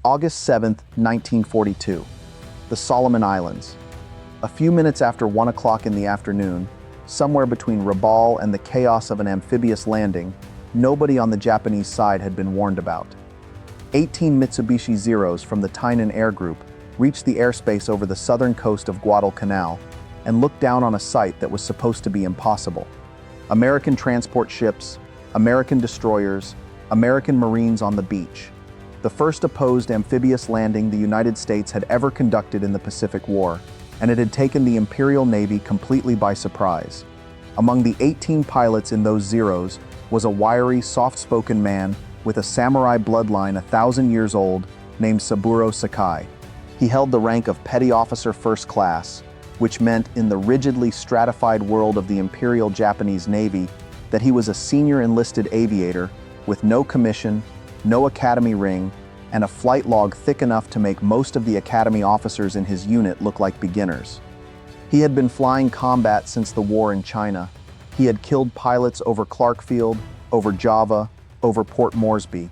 August 7, 1942. The Solomon Islands. A few minutes after 1 o'clock in the afternoon, somewhere between Rabaul and the chaos of an amphibious landing, nobody on the Japanese side had been warned about. 18 Mitsubishi Zeros from the Tainan Air Group reached the airspace over the southern coast of Guadalcanal and looked down on a sight that was supposed to be impossible. American transport ships, American destroyers, American Marines on the beach. The first opposed amphibious landing the United States had ever conducted in the Pacific War, and it had taken the Imperial Navy completely by surprise. Among the 18 pilots in those Zeros was a wiry, soft-spoken man with a samurai bloodline 1,000 years old named Saburo Sakai. He held the rank of Petty Officer First Class, which meant in the rigidly stratified world of the Imperial Japanese Navy that he was a senior enlisted aviator with no commission, no academy ring, and a flight log thick enough to make most of the academy officers in his unit look like beginners. He had been flying combat since the war in China. He had killed pilots over Clarkfield, over Java, over Port Moresby.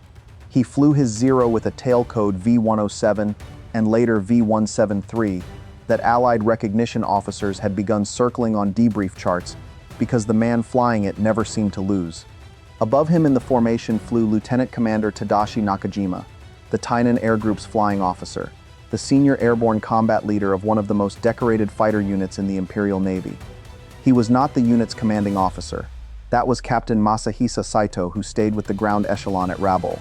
He flew his Zero with a tail code V107 and later V173 that Allied recognition officers had begun circling on debrief charts because the man flying it never seemed to lose. Above him in the formation flew Lieutenant Commander Tadashi Nakajima, the Tainan Air Group's flying officer, the senior airborne combat leader of one of the most decorated fighter units in the Imperial Navy. He was not the unit's commanding officer. That was Captain Masahisa Saito, who stayed with the ground echelon at Rabaul.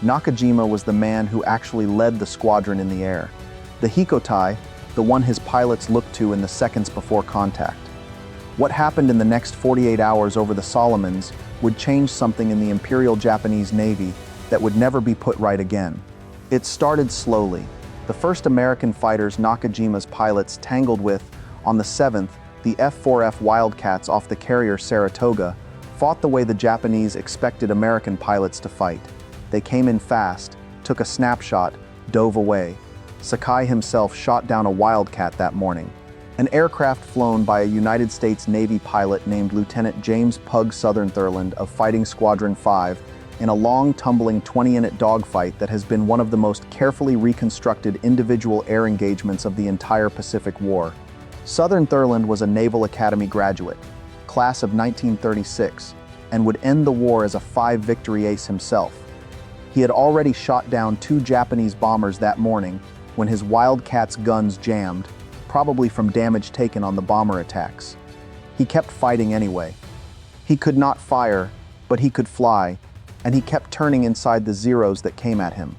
Nakajima was the man who actually led the squadron in the air. The Hikotai, the one his pilots looked to in the seconds before contact. What happened in the next 48 hours over the Solomons would change something in the Imperial Japanese Navy that would never be put right again. It started slowly. The first American fighters Nakajima's pilots tangled with on the 7th, the F-4F Wildcats off the carrier Saratoga, fought the way the Japanese expected American pilots to fight. They came in fast, took a snapshot, dove away. Sakai himself shot down a Wildcat that morning. An aircraft flown by a United States Navy pilot named Lieutenant James Pug Southernthurland of Fighting Squadron 5 in a long, tumbling 20-minute dogfight that has been one of the most carefully reconstructed individual air engagements of the entire Pacific War. Southernthurland was a Naval Academy graduate, class of 1936, and would end the war as a 5-victory ace himself. He had already shot down 2 Japanese bombers that morning when his Wildcat's guns jammed, probably from damage taken on the bomber attacks. He kept fighting anyway. He could not fire, but he could fly, and he kept turning inside the Zeros that came at him.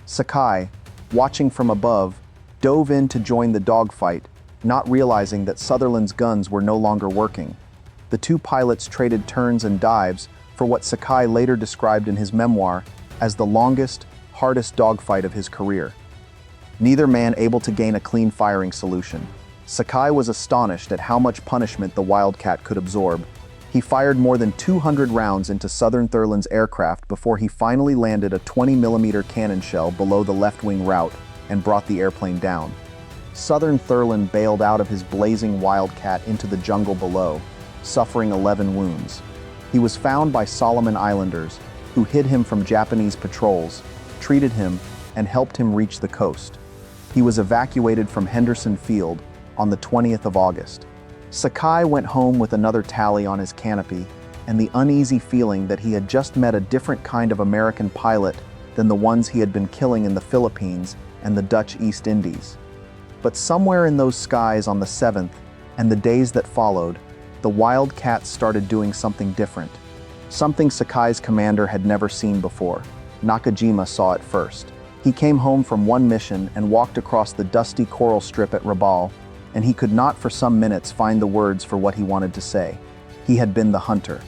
Sakai, watching from above, dove in to join the dogfight, not realizing that Sutherland's guns were no longer working. The 2 pilots traded turns and dives for what Sakai later described in his memoir as the longest, hardest dogfight of his career. Neither man able to gain a clean firing solution. Sakai was astonished at how much punishment the Wildcat could absorb. He fired more than 200 rounds into Southernthurland's aircraft before he finally landed a 20mm cannon shell below the left-wing route and brought the airplane down. Southernthurland bailed out of his blazing Wildcat into the jungle below, suffering 11 wounds. He was found by Solomon Islanders, who hid him from Japanese patrols, treated him, and helped him reach the coast. He was evacuated from Henderson Field on the 20th of August. Sakai went home with another tally on his canopy and the uneasy feeling that he had just met a different kind of American pilot than the ones he had been killing in the Philippines and the Dutch East Indies. But somewhere in those skies on the 7th and the days that followed, the Wildcats started doing something different. Something Sakai's commander had never seen before. Nakajima saw it first. He came home from one mission and walked across the dusty coral strip at Rabaul, and he could not for some minutes find the words for what he wanted to say. He had been the hunter.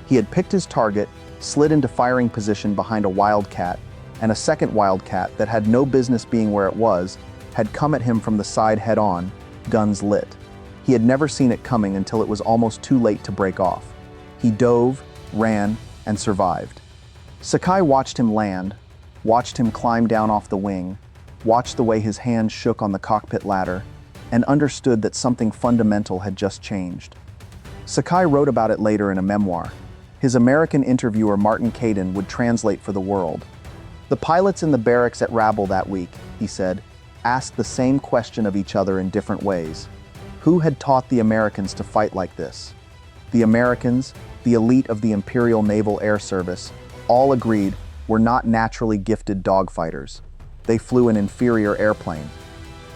He had picked his target, slid into firing position behind a Wildcat, and a second Wildcat that had no business being where it was had come at him from the side head-on, guns lit. He had never seen it coming until it was almost too late to break off. He dove, ran, and survived. Sakai watched him land, watched him climb down off the wing, watched the way his hands shook on the cockpit ladder, and understood that something fundamental had just changed. Sakai wrote about it later in a memoir. His American interviewer Martin Caden would translate for the world. The pilots in the barracks at Rabble that week, he said, asked the same question of each other in different ways. Who had taught the Americans to fight like this? The Americans, the elite of the Imperial Naval Air Service, all agreed were not naturally gifted dogfighters. They flew an inferior airplane.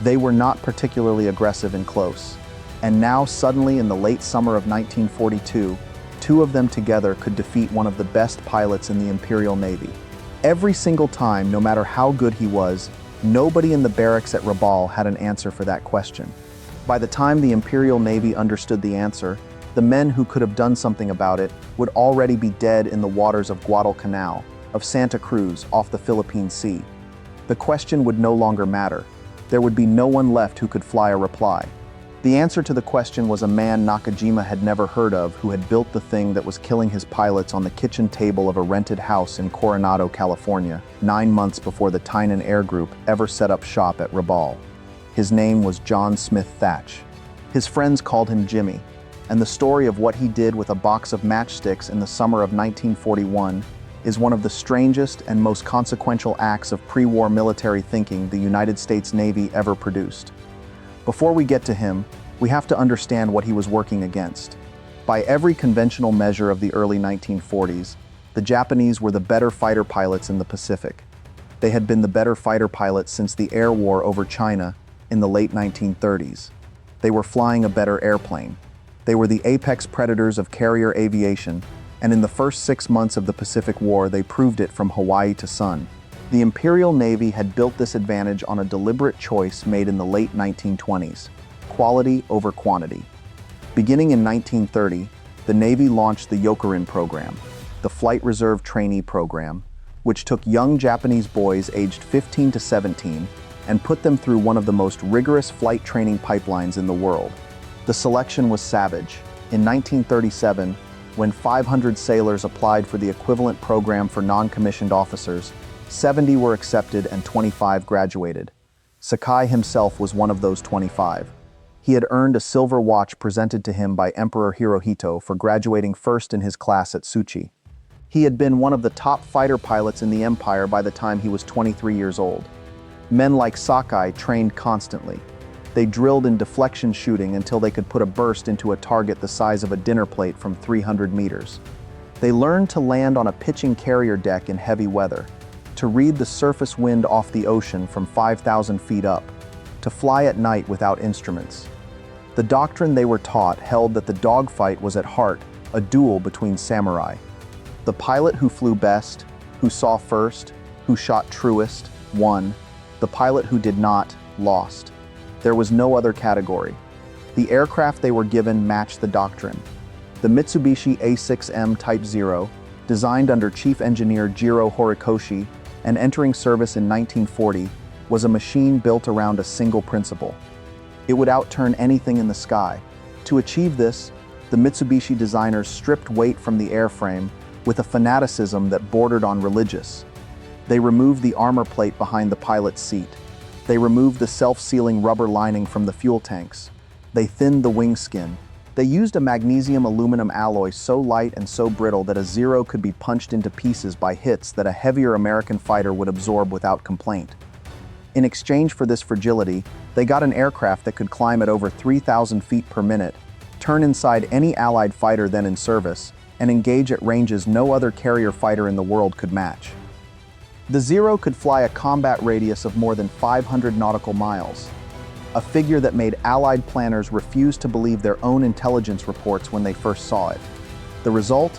They were not particularly aggressive and close. And now suddenly in the late summer of 1942, two of them together could defeat one of the best pilots in the Imperial Navy. Every single time, no matter how good he was, nobody in the barracks at Rabaul had an answer for that question. By the time the Imperial Navy understood the answer, the men who could have done something about it would already be dead in the waters of Guadalcanal, of Santa Cruz, off the Philippine Sea. The question would no longer matter. There would be no one left who could fly a reply. The answer to the question was a man Nakajima had never heard of who had built the thing that was killing his pilots on the kitchen table of a rented house in Coronado, California, 9 months before the Tynan Air Group ever set up shop at Rabaul. His name was John Smith Thatch. His friends called him Jimmy, and the story of what he did with a box of matchsticks in the summer of 1941 is one of the strangest and most consequential acts of pre-war military thinking the United States Navy ever produced. Before we get to him, we have to understand what he was working against. By every conventional measure of the early 1940s, the Japanese were the better fighter pilots in the Pacific. They had been the better fighter pilots since the air war over China in the late 1930s. They were flying a better airplane. They were the apex predators of carrier aviation, and in the first 6 months of the Pacific War, they proved it from Hawaii to Sun. The Imperial Navy had built this advantage on a deliberate choice made in the late 1920s: quality over quantity. Beginning in 1930, the Navy launched the Yokorin program, the Flight Reserve Trainee Program, which took young Japanese boys aged 15 to 17 and put them through one of the most rigorous flight training pipelines in the world. The selection was savage. In 1937, when 500 sailors applied for the equivalent program for non-commissioned officers, 70 were accepted and 25 graduated. Sakai himself was one of those 25. He had earned a silver watch presented to him by Emperor Hirohito for graduating first in his class at Tsuchi. He had been one of the top fighter pilots in the empire by the time he was 23 years old. Men like Sakai trained constantly. They drilled in deflection shooting until they could put a burst into a target the size of a dinner plate from 300 meters. They learned to land on a pitching carrier deck in heavy weather, to read the surface wind off the ocean from 5,000 feet up, to fly at night without instruments. The doctrine they were taught held that the dogfight was at heart a duel between samurai. The pilot who flew best, who saw first, who shot truest, won. The pilot who did not, lost. There was no other category. The aircraft they were given matched the doctrine. The Mitsubishi A6M Type 0, designed under Chief Engineer Jiro Horikoshi and entering service in 1940, was a machine built around a single principle. It would outturn anything in the sky. To achieve this, the Mitsubishi designers stripped weight from the airframe with a fanaticism that bordered on religious. They removed the armor plate behind the pilot's seat. They removed the self-sealing rubber lining from the fuel tanks. They thinned the wing skin. They used a magnesium aluminum alloy so light and so brittle that a Zero could be punched into pieces by hits that a heavier American fighter would absorb without complaint. In exchange for this fragility, they got an aircraft that could climb at over 3,000 feet per minute, turn inside any Allied fighter then in service, and engage at ranges no other carrier fighter in the world could match. The Zero could fly a combat radius of more than 500 nautical miles, a figure that made Allied planners refuse to believe their own intelligence reports when they first saw it. The result?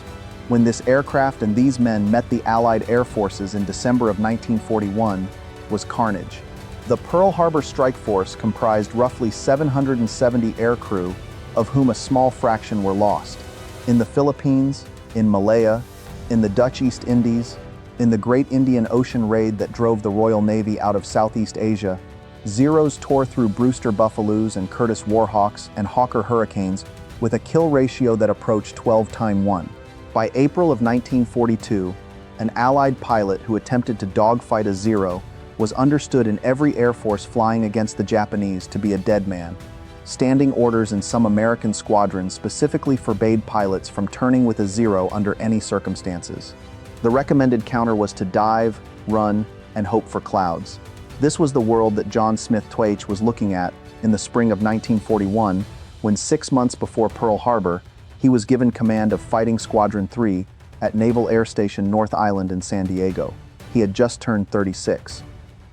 When this aircraft and these men met the Allied air forces in December of 1941, was carnage. The Pearl Harbor Strike Force comprised roughly 770 aircrew, of whom a small fraction were lost. In the Philippines, in Malaya, in the Dutch East Indies, in the Great Indian Ocean raid that drove the Royal Navy out of Southeast Asia, Zeros tore through Brewster Buffaloes and Curtiss Warhawks and Hawker Hurricanes with a kill ratio that approached 12-1. By April of 1942, an Allied pilot who attempted to dogfight a Zero was understood in every Air Force flying against the Japanese to be a dead man. Standing orders in some American squadrons specifically forbade pilots from turning with a Zero under any circumstances. The recommended counter was to dive, run, and hope for clouds. This was the world that John Smith Twaich was looking at in the spring of 1941, when 6 months before Pearl Harbor, he was given command of Fighting Squadron 3 at Naval Air Station North Island in San Diego. He had just turned 36.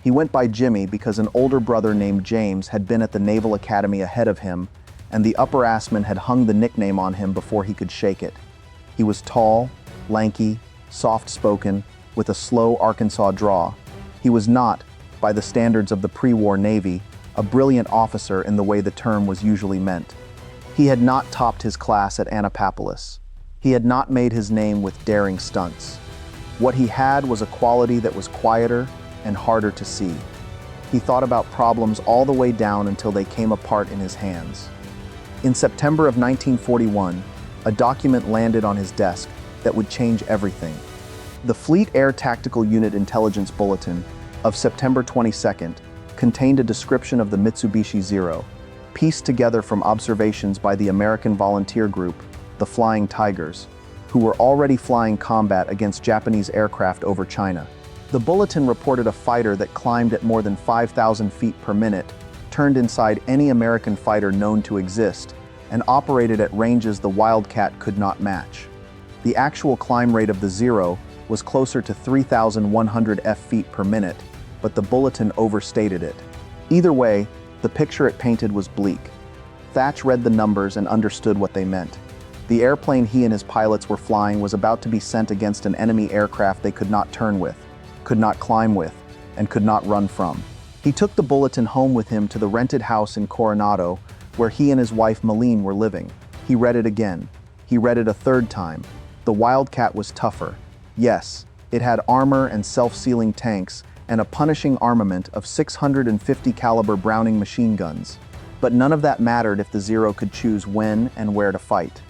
He went by Jimmy because an older brother named James had been at the Naval Academy ahead of him, and the upper-assman had hung the nickname on him before he could shake it. He was tall, lanky, soft-spoken, with a slow Arkansas draw. He was not, by the standards of the pre-war Navy, a brilliant officer in the way the term was usually meant. He had not topped his class at Annapolis. He had not made his name with daring stunts. What he had was a quality that was quieter and harder to see. He thought about problems all the way down until they came apart in his hands. In September of 1941, a document landed on his desk that would change everything. The Fleet Air Tactical Unit Intelligence Bulletin of September 22nd contained a description of the Mitsubishi Zero, pieced together from observations by the American volunteer group, the Flying Tigers, who were already flying combat against Japanese aircraft over China. The bulletin reported a fighter that climbed at more than 5,000 feet per minute, turned inside any American fighter known to exist, and operated at ranges the Wildcat could not match. The actual climb rate of the Zero was closer to 3,100 feet per minute, but the bulletin overstated it. Either way, the picture it painted was bleak. Thatch read the numbers and understood what they meant. The airplane he and his pilots were flying was about to be sent against an enemy aircraft they could not turn with, could not climb with, and could not run from. He took the bulletin home with him to the rented house in Coronado, where he and his wife Malene were living. He read it again. He read it a third time. The Wildcat was tougher. Yes, it had armor and self-sealing tanks and a punishing armament of 650 caliber Browning machine guns. But none of that mattered if the Zero could choose when and where to fight.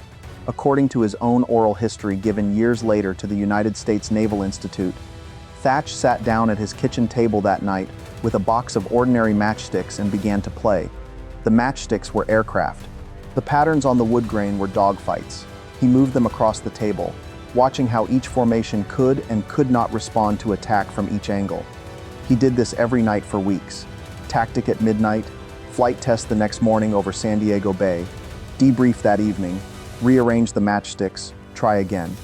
According to his own oral history given years later to the United States Naval Institute, Thatch sat down at his kitchen table that night with a box of ordinary matchsticks and began to play. The matchsticks were aircraft. The patterns on the wood grain were dogfights. He moved them across the table, watching how each formation could and could not respond to attack from each angle. He did this every night for weeks. Tactic at midnight, flight test the next morning over San Diego Bay, debrief that evening, rearrange the matchsticks, try again.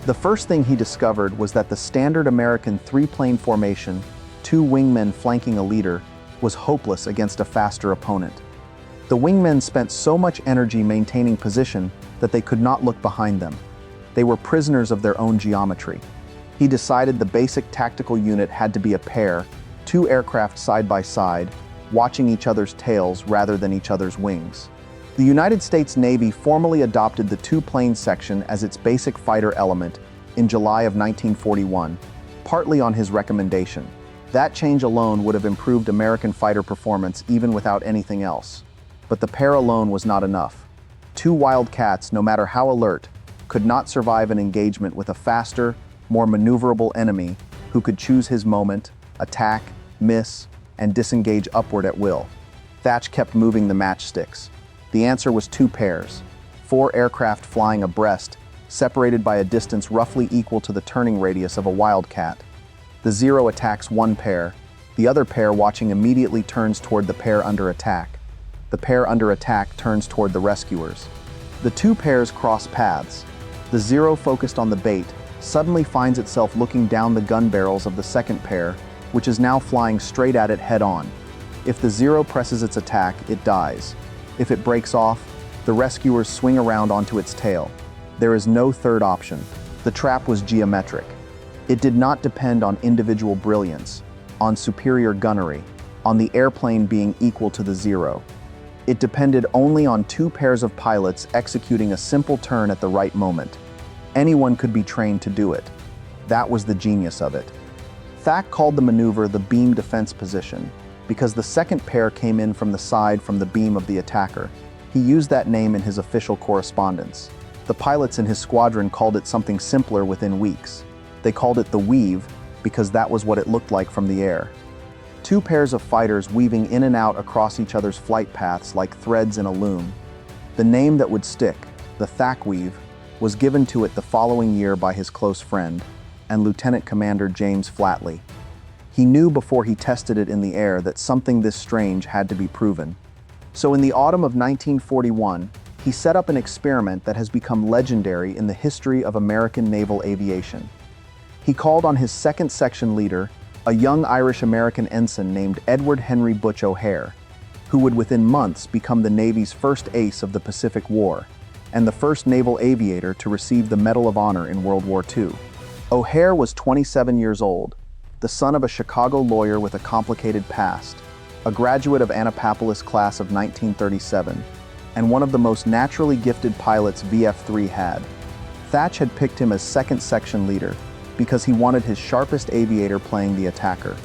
The first thing he discovered was that the standard American three-plane formation, 2 wingmen flanking a leader, was hopeless against a faster opponent. The wingmen spent so much energy maintaining position that they could not look behind them. They were prisoners of their own geometry. He decided the basic tactical unit had to be a pair, 2 aircraft side by side, watching each other's tails rather than each other's wings. The United States Navy formally adopted the 2-plane section as its basic fighter element in July of 1941, partly on his recommendation. That change alone would have improved American fighter performance even without anything else. But the pair alone was not enough. 2 Wildcats, no matter how alert, could not survive an engagement with a faster, more maneuverable enemy who could choose his moment, attack, miss, and disengage upward at will. Thatch kept moving the matchsticks. The answer was 2 pairs, 4 aircraft flying abreast, separated by a distance roughly equal to the turning radius of a Wildcat. The Zero attacks 1 pair, the other pair watching immediately turns toward the pair under attack. The pair under attack turns toward the rescuers. The 2 pairs cross paths. The Zero, focused on the bait, suddenly finds itself looking down the gun barrels of the second pair, which is now flying straight at it head-on. If the Zero presses its attack, it dies. If it breaks off, the rescuers swing around onto its tail. There is no third option. The trap was geometric. It did not depend on individual brilliance, on superior gunnery, on the airplane being equal to the Zero. It depended only on 2 pairs of pilots executing a simple turn at the right moment. Anyone could be trained to do it. That was the genius of it. Thack called the maneuver the beam defense position, because the second pair came in from the side from the beam of the attacker. He used that name in his official correspondence. The pilots in his squadron called it something simpler within weeks. They called it the weave because that was what it looked like from the air. 2 pairs of fighters weaving in and out across each other's flight paths like threads in a loom. The name that would stick, the Thack Weave, was given to it the following year by his close friend, and Lieutenant Commander James Flatley. He knew before he tested it in the air that something this strange had to be proven. So in the autumn of 1941, he set up an experiment that has become legendary in the history of American naval aviation. He called on his second section leader, a young Irish-American ensign named Edward Henry Butch O'Hare, who would within months become the Navy's first ace of the Pacific War and the first naval aviator to receive the Medal of Honor in World War II. O'Hare was 27 years old, the son of a Chicago lawyer with a complicated past, a graduate of Annapolis class of 1937, and one of the most naturally gifted pilots VF-3 had. Thach had picked him as second section leader because he wanted his sharpest aviator playing the attacker.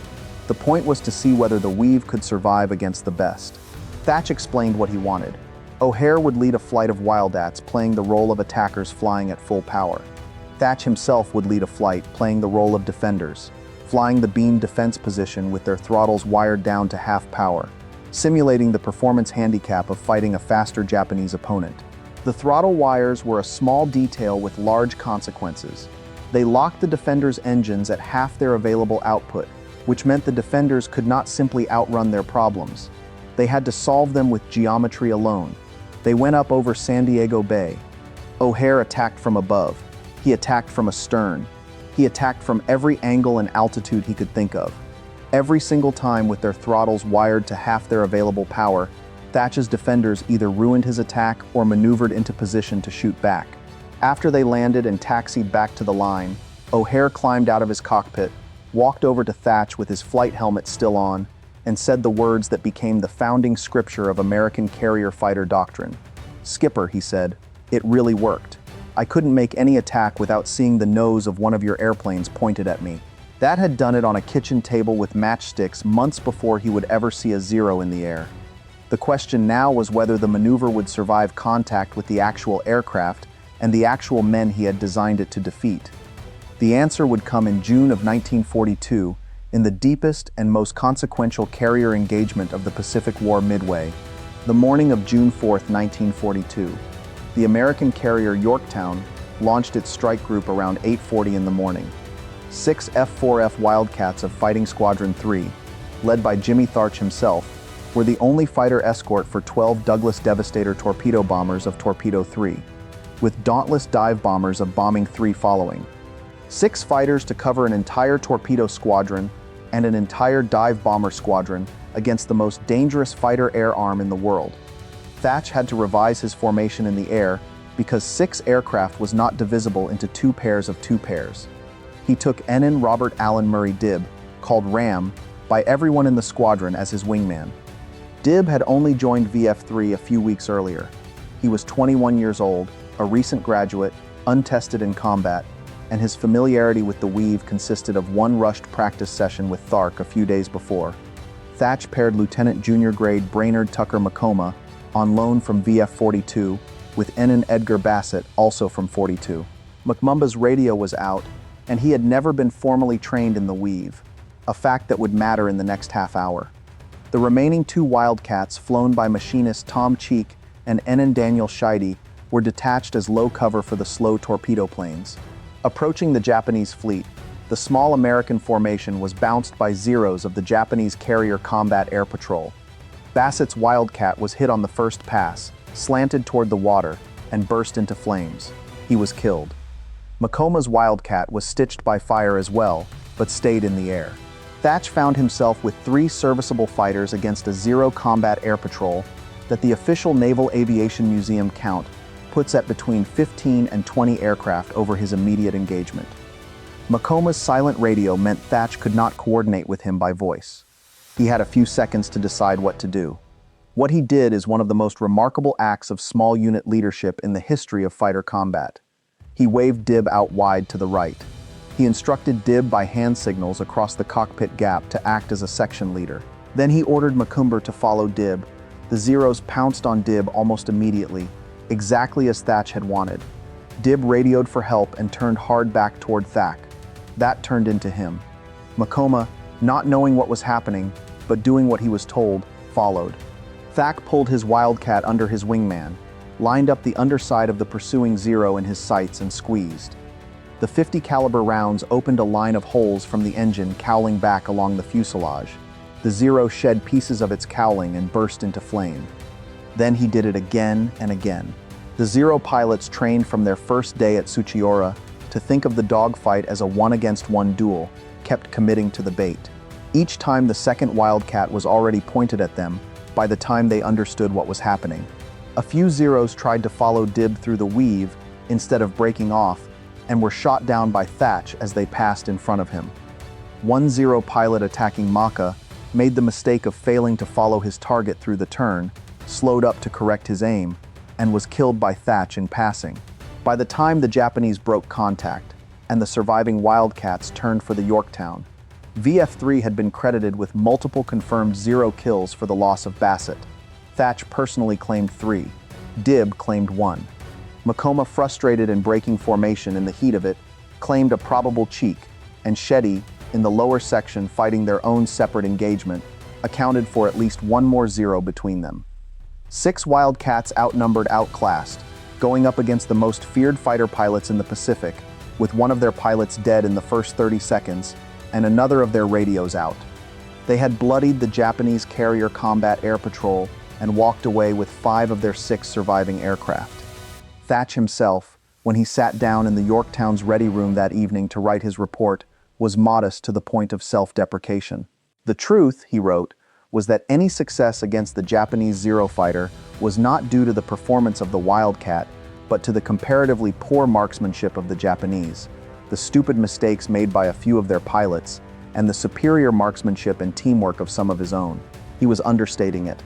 The point was to see whether the Weave could survive against the best. Thach explained what he wanted. O'Hare would lead a flight of Wildats playing the role of attackers flying at full power. Thach himself would lead a flight playing the role of defenders, flying the beam defense position with their throttles wired down to half power, simulating the performance handicap of fighting a faster Japanese opponent. The throttle wires were a small detail with large consequences. They locked the defenders' engines at half their available output, which meant the defenders could not simply outrun their problems. They had to solve them with geometry alone. They went up over San Diego Bay. O'Hare attacked from above. He attacked from astern. He attacked from every angle and altitude he could think of. Every single time with their throttles wired to half their available power, Thach's defenders either ruined his attack or maneuvered into position to shoot back. After they landed and taxied back to the line, O'Hare climbed out of his cockpit, walked over to Thach with his flight helmet still on, and said the words that became the founding scripture of American carrier fighter doctrine. "Skipper," he said, "it really worked. I couldn't make any attack without seeing the nose of one of your airplanes pointed at me." That had done it on a kitchen table with matchsticks months before he would ever see a Zero in the air. The question now was whether the maneuver would survive contact with the actual aircraft and the actual men he had designed it to defeat. The answer would come in June of 1942, in the deepest and most consequential carrier engagement of the Pacific War midway, the morning of June 4, 1942. The American carrier Yorktown launched its strike group around 8:40 in the morning. 6 F-4F Wildcats of Fighting Squadron 3, led by Jimmy Tharch himself, were the only fighter escort for 12 Douglas Devastator torpedo bombers of Torpedo 3, with dauntless dive bombers of Bombing 3 following. 6 fighters to cover an entire torpedo squadron and an entire dive bomber squadron against the most dangerous fighter air arm in the world. Thach had to revise his formation in the air because 6 aircraft was not divisible into 2 pairs of 2 pairs. He took Ensign Robert Allen Murray Dibb, called Ram, by everyone in the squadron as his wingman. Dibb had only joined VF-3 a few weeks earlier. He was 21 years old, a recent graduate, untested in combat, and his familiarity with the Weave consisted of one rushed practice session with Thark a few days before. Thach paired Lieutenant Junior Grade Brainerd Tucker McComa, on loan from VF-42, with Ensign Edgar Bassett, also from 42. McMumba's radio was out, and he had never been formally trained in the Weave, a fact that would matter in the next half hour. The remaining 2 Wildcats, flown by machinist Tom Cheek and Ensign Daniel Scheide, were detached as low cover for the slow torpedo planes. Approaching the Japanese fleet, the small American formation was bounced by Zeros of the Japanese Carrier Combat Air Patrol. Bassett's Wildcat was hit on the first pass, slanted toward the water, and burst into flames. He was killed. McComa's Wildcat was stitched by fire as well, but stayed in the air. Thach found himself with 3 serviceable fighters against a Zero combat air patrol that the official Naval Aviation Museum count puts at between 15 and 20 aircraft over his immediate engagement. McComa's silent radio meant Thach could not coordinate with him by voice. He had a few seconds to decide what to do. What he did is one of the most remarkable acts of small unit leadership in the history of fighter combat. He waved Dibb out wide to the right. He instructed Dibb by hand signals across the cockpit gap to act as a section leader. Then he ordered McCumber to follow Dibb. The Zeros pounced on Dibb almost immediately, exactly as Thach had wanted. Dibb radioed for help and turned hard back toward Thach. That turned into him. McComa, not knowing what was happening, but doing what he was told, followed. Thach pulled his Wildcat under his wingman, lined up the underside of the pursuing Zero in his sights and squeezed. The 50 caliber rounds opened a line of holes from the engine cowling back along the fuselage. The Zero shed pieces of its cowling and burst into flame. Then he did it again and again. The Zero pilots, trained from their first day at Tsuchiura to think of the dogfight as a one-against-one duel, kept committing to the bait. Each time the second Wildcat was already pointed at them by the time they understood what was happening. A few Zeros tried to follow Dib through the weave instead of breaking off, and were shot down by Thatch as they passed in front of him. One Zero pilot attacking Maka made the mistake of failing to follow his target through the turn, slowed up to correct his aim, and was killed by Thatch in passing. By the time the Japanese broke contact, and the surviving Wildcats turned for the Yorktown, VF-3 had been credited with multiple confirmed Zero kills for the loss of Bassett. Thatch personally claimed 3. Dib claimed 1. Makoma, frustrated and breaking formation in the heat of it, claimed a probable cheek, and Shetty, in the lower section fighting their own separate engagement, accounted for at least one more Zero between them. 6 Wildcats outclassed, going up against the most feared fighter pilots in the Pacific, with one of their pilots dead in the first 30 seconds, and another of their radios out. They had bloodied the Japanese Carrier Combat Air Patrol and walked away with 5 of their 6 surviving aircraft. Thatch himself, when he sat down in the Yorktown's ready room that evening to write his report, was modest to the point of self-deprecation. The truth, he wrote, was that any success against the Japanese Zero fighter was not due to the performance of the Wildcat, but to the comparatively poor marksmanship of the Japanese, the stupid mistakes made by a few of their pilots, and the superior marksmanship and teamwork of some of his own. He was understating it.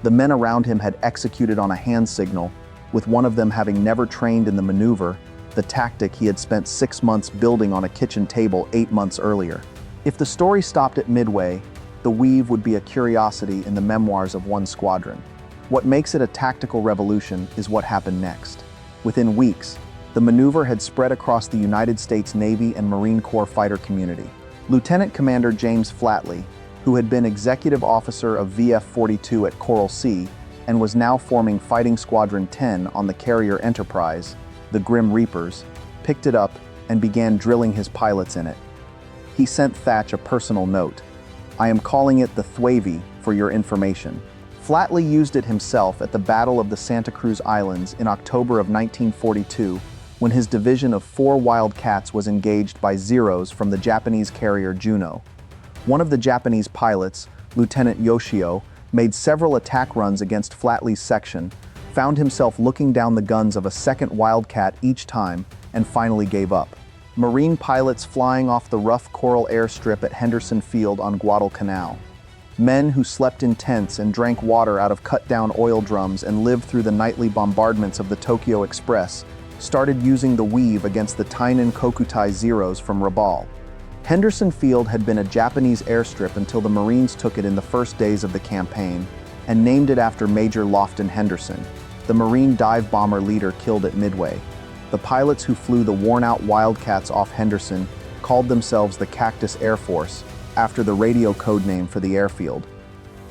The men around him had executed on a hand signal, with one of them having never trained in the maneuver, the tactic he had spent 6 months building on a kitchen table 8 months earlier. If the story stopped at Midway, the weave would be a curiosity in the memoirs of one squadron. What makes it a tactical revolution is what happened next. Within weeks, the maneuver had spread across the United States Navy and Marine Corps fighter community. Lieutenant Commander James Flatley, who had been executive officer of VF-42 at Coral Sea and was now forming Fighting Squadron 10 on the carrier Enterprise, the Grim Reapers, picked it up and began drilling his pilots in it. He sent Thatch a personal note. "I am calling it the Thwavy for your information." Flatley used it himself at the Battle of the Santa Cruz Islands in October of 1942, when his division of 4 Wildcats was engaged by Zeros from the Japanese carrier Juno. One of the Japanese pilots, Lieutenant Yoshio, made several attack runs against Flatley's section, found himself looking down the guns of a second Wildcat each time, and finally gave up. Marine pilots flying off the rough coral airstrip at Henderson Field on Guadalcanal. Men who slept in tents and drank water out of cut-down oil drums and lived through the nightly bombardments of the Tokyo Express started using the weave against the Tainen Kokutai Zeros from Rabaul. Henderson Field had been a Japanese airstrip until the Marines took it in the first days of the campaign and named it after Major Lofton Henderson, the Marine dive bomber leader killed at Midway. The pilots who flew the worn-out Wildcats off Henderson called themselves the Cactus Air Force, after the radio code name for the airfield.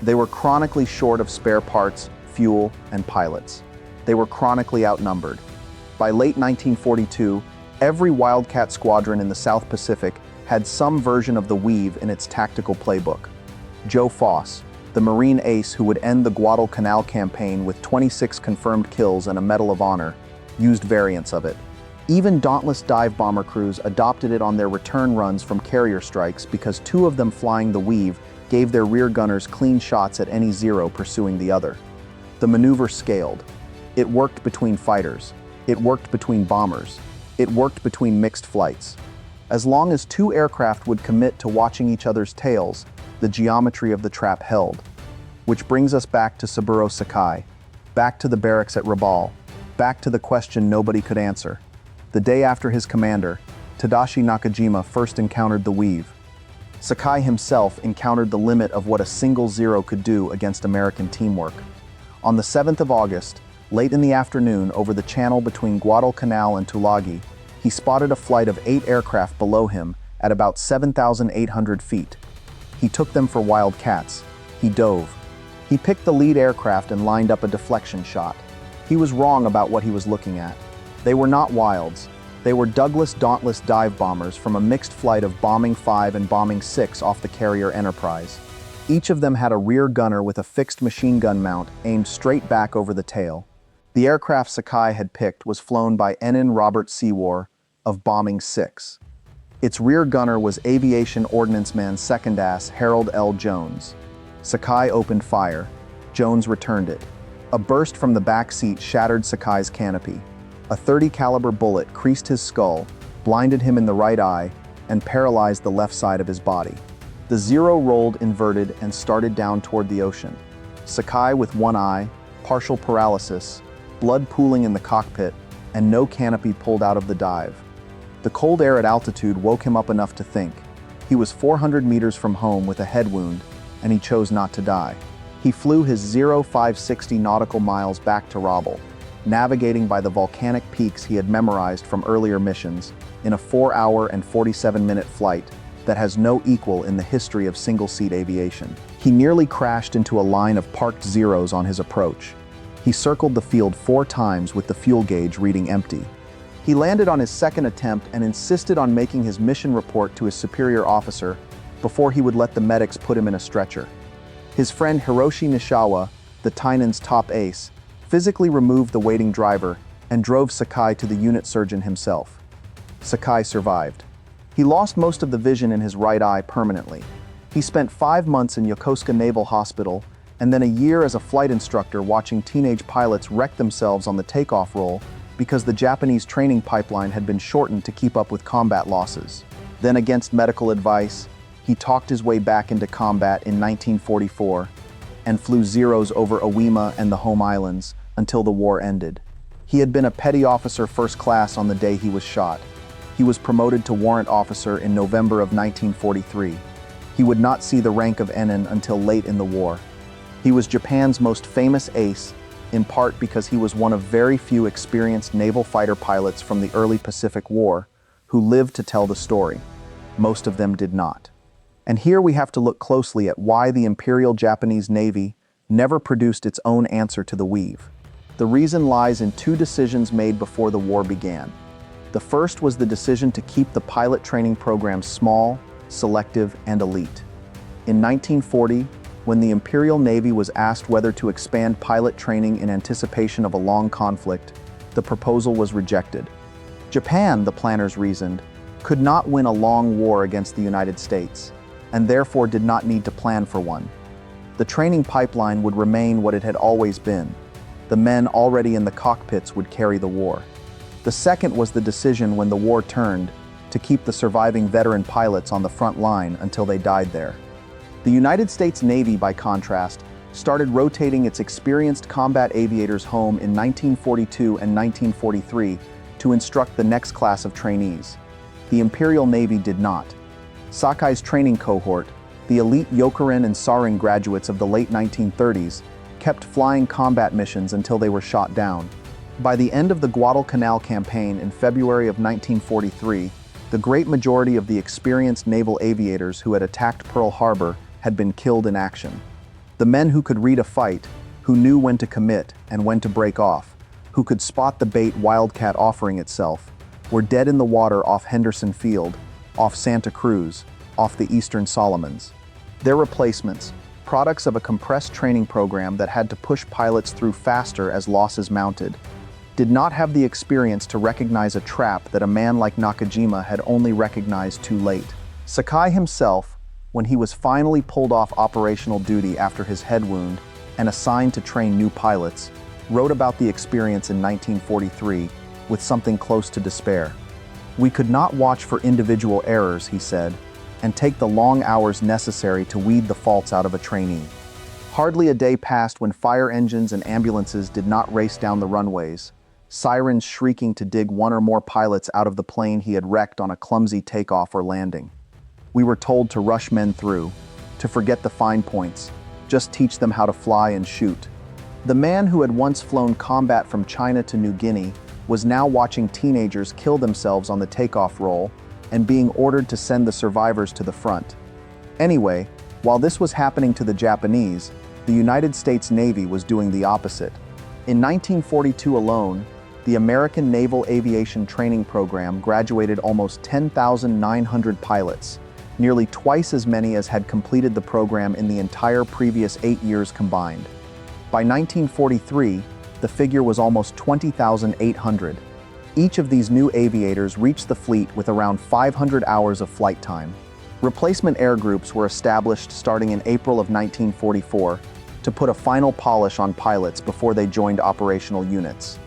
They were chronically short of spare parts, fuel, and pilots. They were chronically outnumbered. By late 1942, every Wildcat squadron in the South Pacific had some version of the weave in its tactical playbook. Joe Foss, the Marine ace who would end the Guadalcanal campaign with 26 confirmed kills and a Medal of Honor, used variants of it. Even dauntless dive bomber crews adopted it on their return runs from carrier strikes because 2 of them flying the weave gave their rear gunners clean shots at any Zero pursuing the other. The maneuver scaled. It worked between fighters. It worked between bombers. It worked between mixed flights. As long as 2 aircraft would commit to watching each other's tails, the geometry of the trap held. Which brings us back to Saburo Sakai, back to the barracks at Rabaul, back to the question nobody could answer. The day after his commander, Tadashi Nakajima, first encountered the weave, Sakai himself encountered the limit of what a single Zero could do against American teamwork. On the 7th of August, late in the afternoon over the channel between Guadalcanal and Tulagi, he spotted a flight of 8 aircraft below him at about 7,800 feet. He took them for Wildcats. He dove. He picked the lead aircraft and lined up a deflection shot. He was wrong about what he was looking at. They were not Wilds. They were Douglas Dauntless dive bombers from a mixed flight of Bombing 5 and Bombing 6 off the carrier Enterprise. Each of them had a rear gunner with a fixed machine gun mount aimed straight back over the tail. The aircraft Sakai had picked was flown by Ensign Robert Sewar of Bombing 6. Its rear gunner was Aviation Ordnanceman Second Ass Harold L. Jones. Sakai opened fire. Jones returned it. A burst from the back seat shattered Sakai's canopy. A .30 caliber bullet creased his skull, blinded him in the right eye, and paralyzed the left side of his body. The Zero rolled inverted and started down toward the ocean. Sakai with one eye, partial paralysis, blood pooling in the cockpit, and no canopy pulled out of the dive. The cold air at altitude woke him up enough to think. He was 400 meters from home with a head wound, and he chose not to die. He flew his 0560 nautical miles back to Rabaul, navigating by the volcanic peaks he had memorized from earlier missions in a 4-hour and 47-minute flight that has no equal in the history of single-seat aviation. He nearly crashed into a line of parked Zeros on his approach. He circled the field 4 times with the fuel gauge reading empty. He landed on his second attempt and insisted on making his mission report to his superior officer before he would let the medics put him in a stretcher. His friend Hiroshi Nishiwa, the Tainan's top ace, physically removed the waiting driver and drove Sakai to the unit surgeon himself. Sakai survived. He lost most of the vision in his right eye permanently. He spent 5 months in Yokosuka Naval Hospital and then a year as a flight instructor watching teenage pilots wreck themselves on the takeoff roll because the Japanese training pipeline had been shortened to keep up with combat losses. Then, against medical advice, he talked his way back into combat in 1944 and flew Zeros over Oima and the home islands until the war ended. He had been a petty officer first class on the day he was shot. He was promoted to warrant officer in November of 1943. He would not see the rank of Ensign until late in the war. He was Japan's most famous ace, in part because he was one of very few experienced naval fighter pilots from the early Pacific War who lived to tell the story. Most of them did not. And here we have to look closely at why the Imperial Japanese Navy never produced its own answer to the weave. The reason lies in 2 decisions made before the war began. The first was the decision to keep the pilot training program small, selective, and elite. In 1940, when the Imperial Navy was asked whether to expand pilot training in anticipation of a long conflict, the proposal was rejected. Japan, the planners reasoned, could not win a long war against the United States, and therefore did not need to plan for one. The training pipeline would remain what it had always been. The men already in the cockpits would carry the war. The second was the decision when the war turned to keep the surviving veteran pilots on the front line until they died there. The United States Navy, by contrast, started rotating its experienced combat aviators home in 1942 and 1943 to instruct the next class of trainees. The Imperial Navy did not. Sakai's training cohort, the elite Yokorin and Sarin graduates of the late 1930s, kept flying combat missions until they were shot down. By the end of the Guadalcanal campaign in February of 1943, the great majority of the experienced naval aviators who had attacked Pearl Harbor had been killed in action. The men who could read a fight, who knew when to commit and when to break off, who could spot the bait Wildcat offering itself, were dead in the water off Henderson Field, off Santa Cruz, off the Eastern Solomons. Their replacements, products of a compressed training program that had to push pilots through faster as losses mounted, did not have the experience to recognize a trap that a man like Nakajima had only recognized too late. Sakai himself, when he was finally pulled off operational duty after his head wound and assigned to train new pilots, wrote about the experience in 1943 with something close to despair. "We could not watch for individual errors," he said, "and take the long hours necessary to weed the faults out of a trainee. Hardly a day passed when fire engines and ambulances did not race down the runways, sirens shrieking to dig one or more pilots out of the plane he had wrecked on a clumsy takeoff or landing. We were told to rush men through, to forget the fine points, just teach them how to fly and shoot." The man who had once flown combat from China to New Guinea was now watching teenagers kill themselves on the takeoff roll and being ordered to send the survivors to the front. Anyway, while this was happening to the Japanese, the United States Navy was doing the opposite. In 1942 alone, the American Naval Aviation Training Program graduated almost 10,900 pilots, nearly twice as many as had completed the program in the entire previous 8 years combined. By 1943, the figure was almost 20,800. Each of these new aviators reached the fleet with around 500 hours of flight time. Replacement air groups were established starting in April of 1944 to put a final polish on pilots before they joined operational units.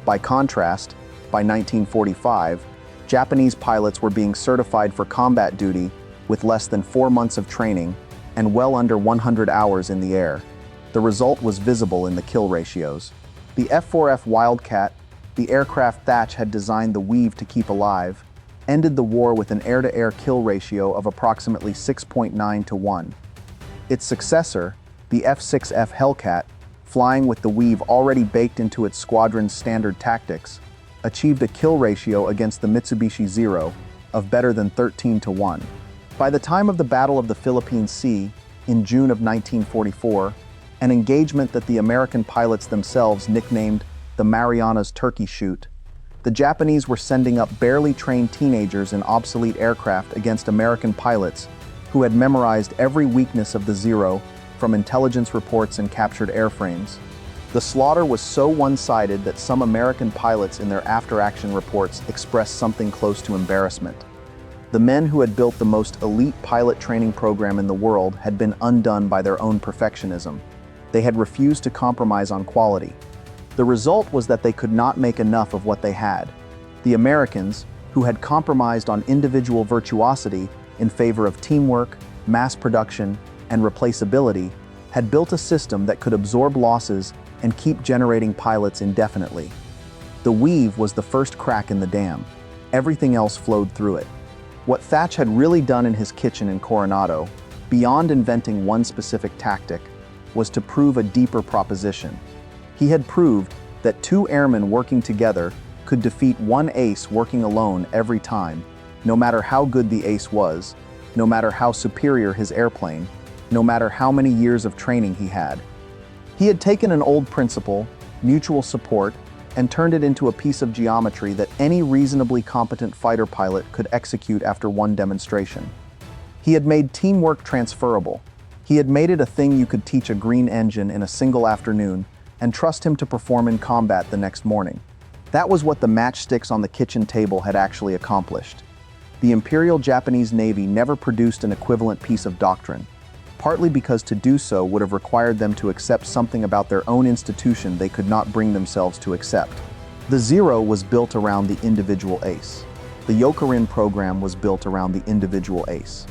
By contrast, by 1945, Japanese pilots were being certified for combat duty with less than 4 months of training and well under 100 hours in the air. The result was visible in the kill ratios. The F-4F Wildcat, the aircraft Thatch had designed the weave to keep alive, ended the war with an air-to-air kill ratio of approximately 6.9 to 1. Its successor, the F-6F Hellcat, flying with the weave already baked into its squadron's standard tactics, achieved a kill ratio against the Mitsubishi Zero of better than 13 to 1. By the time of the Battle of the Philippine Sea, in June of 1944, an engagement that the American pilots themselves nicknamed the Marianas Turkey Shoot, the Japanese were sending up barely trained teenagers in obsolete aircraft against American pilots who had memorized every weakness of the Zero from intelligence reports and captured airframes. The slaughter was so one-sided that some American pilots in their after-action reports expressed something close to embarrassment. The men who had built the most elite pilot training program in the world had been undone by their own perfectionism. They had refused to compromise on quality. The result was that they could not make enough of what they had. The Americans, who had compromised on individual virtuosity in favor of teamwork, mass production, and replaceability, had built a system that could absorb losses and keep generating pilots indefinitely. The weave was the first crack in the dam. Everything else flowed through it. What Thatch had really done in his kitchen in Coronado, beyond inventing one specific tactic, was to prove a deeper proposition. He had proved that 2 airmen working together could defeat 1 ace working alone every time, no matter how good the ace was, no matter how superior his airplane, no matter how many years of training he had. He had taken an old principle, mutual support, and turned it into a piece of geometry that any reasonably competent fighter pilot could execute after one demonstration. He had made teamwork transferable. He had made it a thing you could teach a green engine in a single afternoon and trust him to perform in combat the next morning. That was what the matchsticks on the kitchen table had actually accomplished. The Imperial Japanese Navy never produced an equivalent piece of doctrine, partly because to do so would have required them to accept something about their own institution they could not bring themselves to accept. The Zero was built around the individual ace. The Yokorin program was built around the individual ace.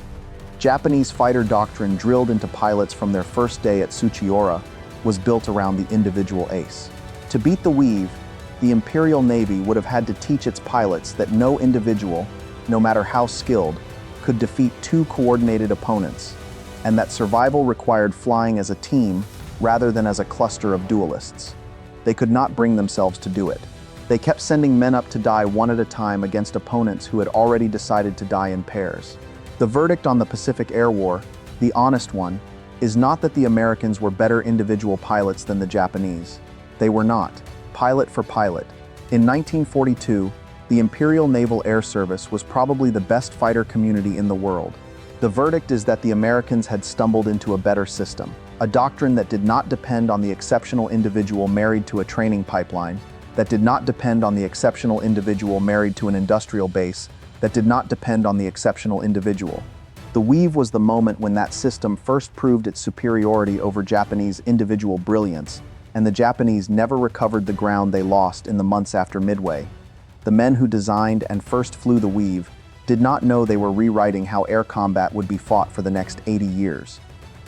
Japanese fighter doctrine drilled into pilots from their first day at Tsuchiura was built around the individual ace. To beat the weave, the Imperial Navy would have had to teach its pilots that no individual, no matter how skilled, could defeat 2 coordinated opponents, and that survival required flying as a team rather than as a cluster of duelists. They could not bring themselves to do it. They kept sending men up to die one at a time against opponents who had already decided to die in pairs. The verdict on the Pacific Air War, the honest one, is not that the Americans were better individual pilots than the Japanese. They were not, pilot for pilot. In 1942, the Imperial Naval Air Service was probably the best fighter community in the world. The verdict is that the Americans had stumbled into a better system, a doctrine that did not depend on the exceptional individual married to a training pipeline, that did not depend on the exceptional individual married to an industrial base, that did not depend on the exceptional individual. The weave was the moment when that system first proved its superiority over Japanese individual brilliance, and the Japanese never recovered the ground they lost in the months after Midway. The men who designed and first flew the weave did not know they were rewriting how air combat would be fought for the next 80 years.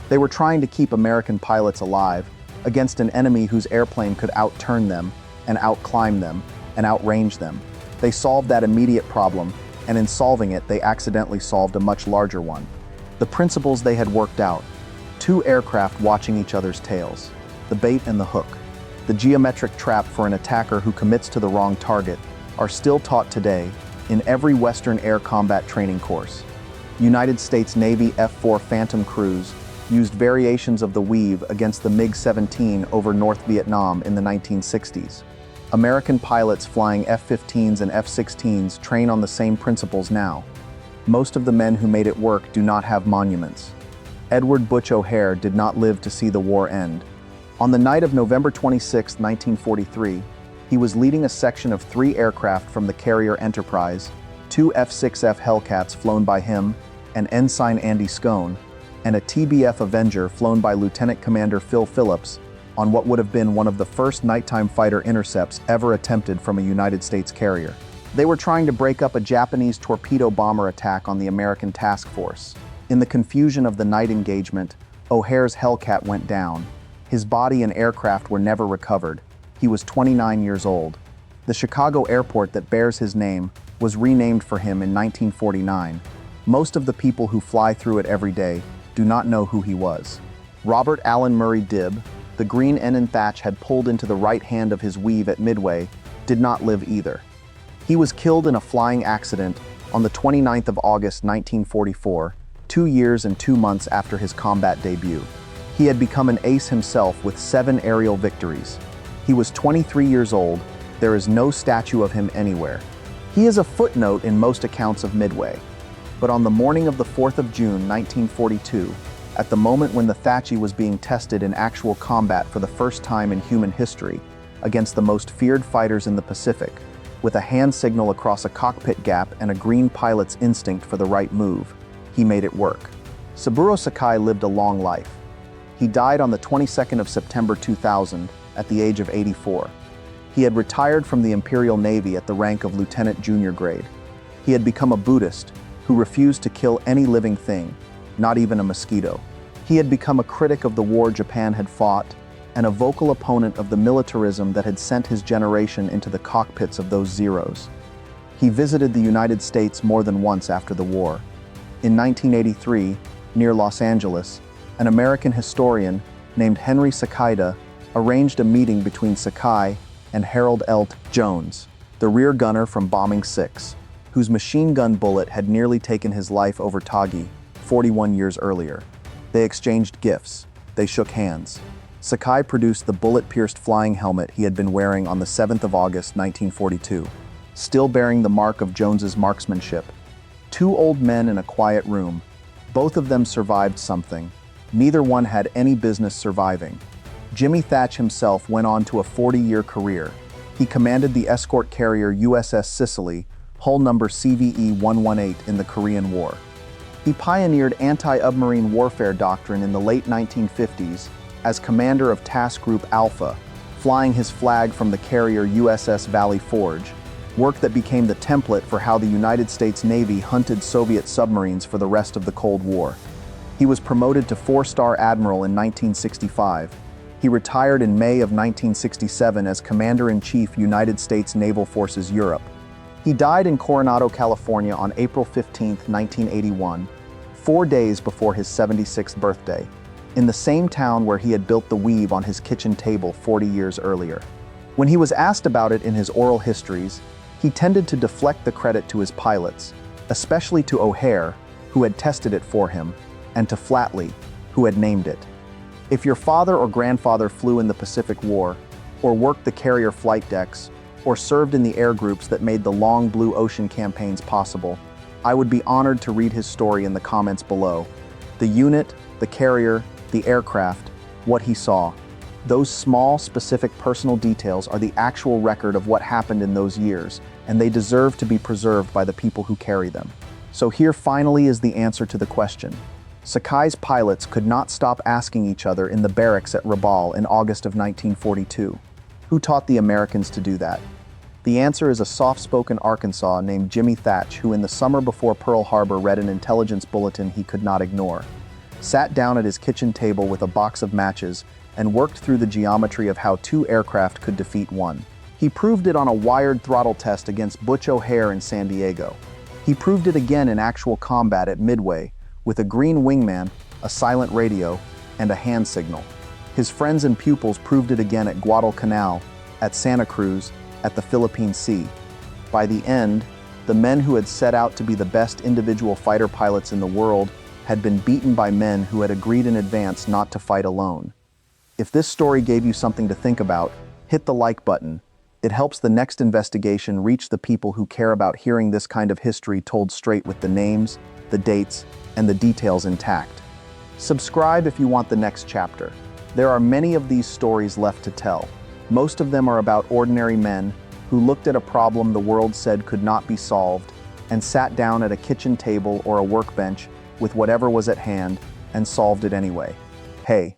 They were trying to keep American pilots alive against an enemy whose airplane could outturn them and outclimb them and outrange them. They solved that immediate problem, and in solving it, they accidentally solved a much larger one. The principles they had worked out: 2 aircraft watching each other's tails, the bait and the hook, the geometric trap for an attacker who commits to the wrong target, are still taught today in every Western air combat training course. United States Navy F-4 Phantom crews used variations of the weave against the MiG-17 over North Vietnam in the 1960s. American pilots flying F-15s and F-16s train on the same principles now. Most of the men who made it work do not have monuments. Edward Butch O'Hare did not live to see the war end. On the night of November 26, 1943, he was leading a section of 3 aircraft from the carrier Enterprise, 2 F-6F Hellcats flown by him and Ensign Andy Scone, and a TBF Avenger flown by Lieutenant Commander Phil Phillips on what would have been one of the first nighttime fighter intercepts ever attempted from a United States carrier. They were trying to break up a Japanese torpedo bomber attack on the American task force. In the confusion of the night engagement, O'Hare's Hellcat went down. His body and aircraft were never recovered. He was 29 years old. The Chicago airport that bears his name was renamed for him in 1949. Most of the people who fly through it every day do not know who he was. Robert Allen Murray Dibb, the green Ensign Thatch had pulled into the right hand of his weave at Midway, did not live either. He was killed in a flying accident on the 29th of August 1944, 2 years and 2 months after his combat debut. He had become an ace himself with 7 aerial victories. He was 23 years old. There is no statue of him anywhere. He is a footnote in most accounts of Midway. But on the morning of the 4th of June 1942, at the moment when the Thatchie was being tested in actual combat for the first time in human history against the most feared fighters in the Pacific, with a hand signal across a cockpit gap and a green pilot's instinct for the right move, he made it work. Saburo Sakai lived a long life. He died on the 22nd of September 2000 at the age of 84. He had retired from the Imperial Navy at the rank of lieutenant junior grade. He had become a Buddhist who refused to kill any living thing, not even a mosquito. He had become a critic of the war Japan had fought and a vocal opponent of the militarism that had sent his generation into the cockpits of those Zeros. He visited the United States more than once after the war. In 1983, near Los Angeles, an American historian named Henry Sakida arranged a meeting between Sakai and Harold L. Jones, the rear gunner from Bombing 6, whose machine gun bullet had nearly taken his life over Tagi 41 years earlier. They exchanged gifts. They shook hands. Sakai produced the bullet-pierced flying helmet he had been wearing on the 7th of August 1942, still bearing the mark of Jones's marksmanship. 2 old men in a quiet room. Both of them survived something. Neither one had any business surviving. Jimmy Thatch himself went on to a 40-year career. He commanded the escort carrier USS Sicily, hull number CVE-118 in the Korean War. He pioneered anti-submarine warfare doctrine in the late 1950s as commander of Task Group Alpha, flying his flag from the carrier USS Valley Forge, work that became the template for how the United States Navy hunted Soviet submarines for the rest of the Cold War. He was promoted to 4-star admiral in 1965. He retired in May of 1967 as Commander-in-Chief United States Naval Forces Europe. He died in Coronado, California on April 15, 1981, 4 days before his 76th birthday, in the same town where he had built the weave on his kitchen table 40 years earlier. When he was asked about it in his oral histories, he tended to deflect the credit to his pilots, especially to O'Hare, who had tested it for him, and to Flatley, who had named it. If your father or grandfather flew in the Pacific War, or worked the carrier flight decks, or served in the air groups that made the long blue ocean campaigns possible, I would be honored to read his story in the comments below. The unit, the carrier, the aircraft, what he saw. Those small, specific personal details are the actual record of what happened in those years, and they deserve to be preserved by the people who carry them. So here finally is the answer to the question. Sakai's pilots could not stop asking each other in the barracks at Rabaul in August of 1942. Who taught the Americans to do that? The answer is a soft-spoken Arkansas named Jimmy Thatch, who in the summer before Pearl Harbor read an intelligence bulletin he could not ignore, sat down at his kitchen table with a box of matches, and worked through the geometry of how 2 aircraft could defeat 1. He proved it on a wired throttle test against Butch O'Hare in San Diego. He proved it again in actual combat at Midway, with a green wingman, a silent radio, and a hand signal. His friends and pupils proved it again at Guadalcanal, at Santa Cruz, at the Philippine Sea. By the end, the men who had set out to be the best individual fighter pilots in the world had been beaten by men who had agreed in advance not to fight alone. If this story gave you something to think about, hit the like button. It helps the next investigation reach the people who care about hearing this kind of history told straight with the names, the dates, and the details intact. Subscribe if you want the next chapter. There are many of these stories left to tell. Most of them are about ordinary men who looked at a problem the world said could not be solved and sat down at a kitchen table or a workbench with whatever was at hand and solved it anyway. Hey,